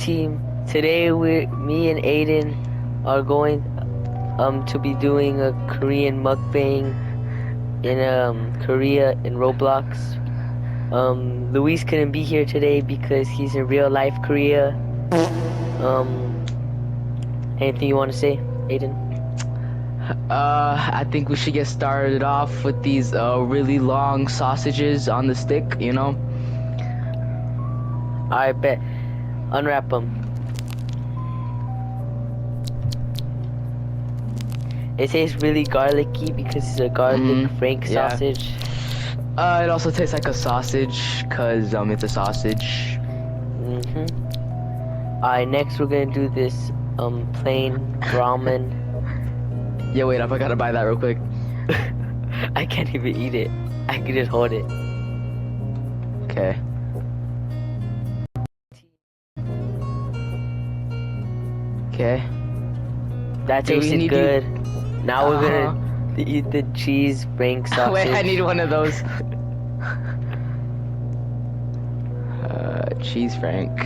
team. Today me and Aiden are going to be doing a Korean mukbang in Korea in Roblox. Luis couldn't be here today because he's in real life Korea. Anything you want to say, Aiden? I think we should get started off with these really long sausages on the stick, you know? Alright, bet. Unwrap them. It tastes really garlicky because it's a garlic frank sausage. It also tastes like a sausage, cause it's a sausage. Alright, next we're gonna do this plain ramen. Yeah, wait up, I gotta buy that real quick. I can't even eat it. I can just hold it. Okay. Okay. That tasted good. Now we're gonna eat the cheese frank sausage. Wait, I need one of those. Cheese frank.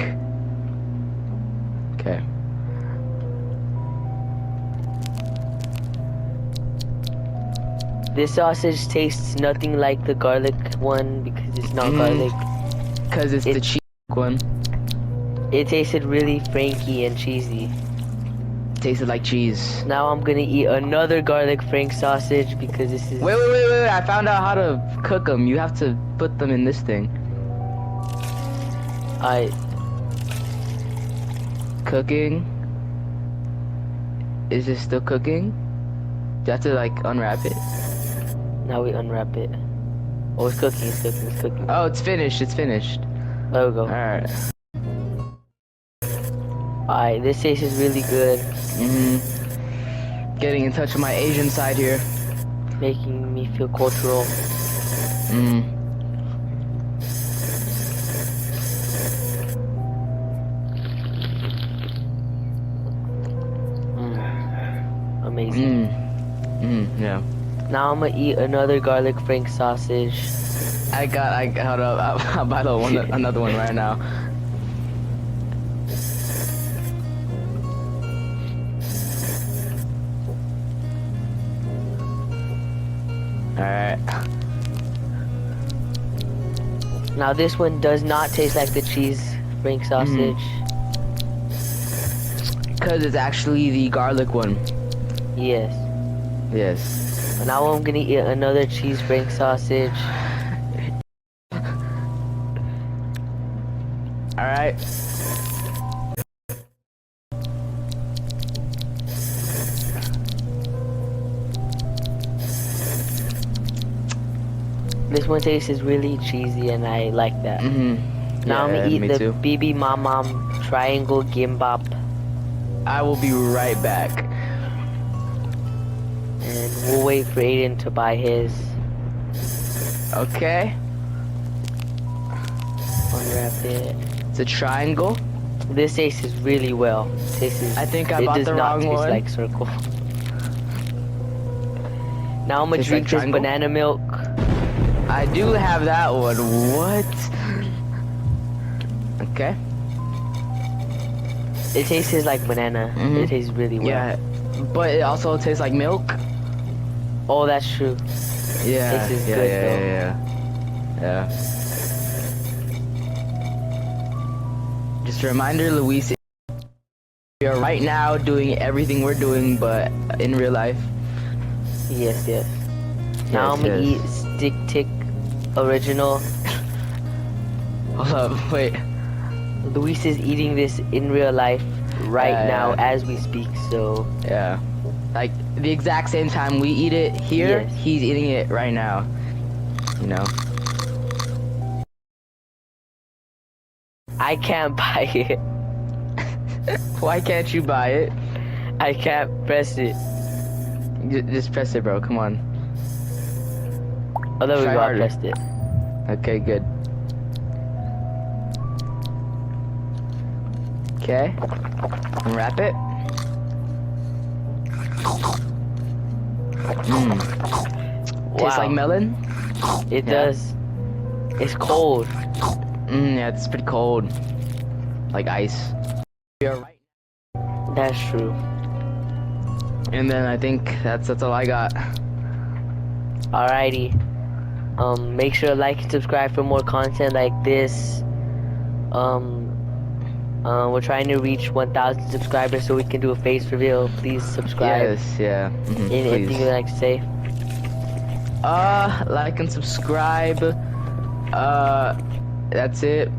Okay. This sausage tastes nothing like the garlic one because it's not garlic. Cause it's the cheese one. It tasted really franky and cheesy. Tasted like cheese. Now I'm gonna eat another garlic frank sausage because this is... Wait, I found out how to cook them. You have to put them in this thing. Cooking? Is it still cooking? Do you have to like unwrap it? Now we unwrap it. Oh, it's cooking, it's cooking, it's cooking. Oh, it's finished, it's finished. There we go. Alright. Alright, this tastes really good. Getting in touch with my Asian side here. Making me feel cultural. Amazing. Yeah. Now I'm gonna eat another garlic frank sausage. Hold up, I'll buy another one right now. Alright. Now this one does not taste like the cheese frank sausage. Cause it's actually the garlic one. Yes. Yes. Now I'm gonna eat another cheese frank sausage. Alright. This one tastes really cheesy and I like that. Now I'm gonna eat the BB Mamam triangle gimbap. I will be right back. And we'll wait for Aiden to buy his. Okay. Unwrap it. It's a triangle. This tastes really well. I think I bought the wrong one. It does not taste like circle. Now I'm gonna drink this banana milk. I do have that one. What? Okay. It tastes like banana. It tastes really well. Yeah, but it also tastes like milk. Oh, that's true. Yeah. This is good though. Yeah. Just a reminder, Luis, we are right now doing everything we're doing, but in real life. Yes. Now I'm gonna eat Stick Tick Original. Hold up, wait. Luis is eating this in real life right now as we speak, so... Yeah. Like, the exact same time we eat it here, he's eating it right now. You know? I can't buy it. Why can't you buy it? I can't press it. Just press it, bro. Come on. Oh, there we go. I pressed it. Okay, good. Okay. Unwrap it. Tastes like melon? It does. It's cold. Yeah, it's pretty cold. Like ice. we are right. That's true. And then I think that's all I got. Alrighty. Make sure to like and subscribe for more content like this. We're trying to reach 1,000 subscribers so we can do a face reveal. Please subscribe. Yes, yeah. Anything Please. you'd like to say? Like and subscribe. That's it.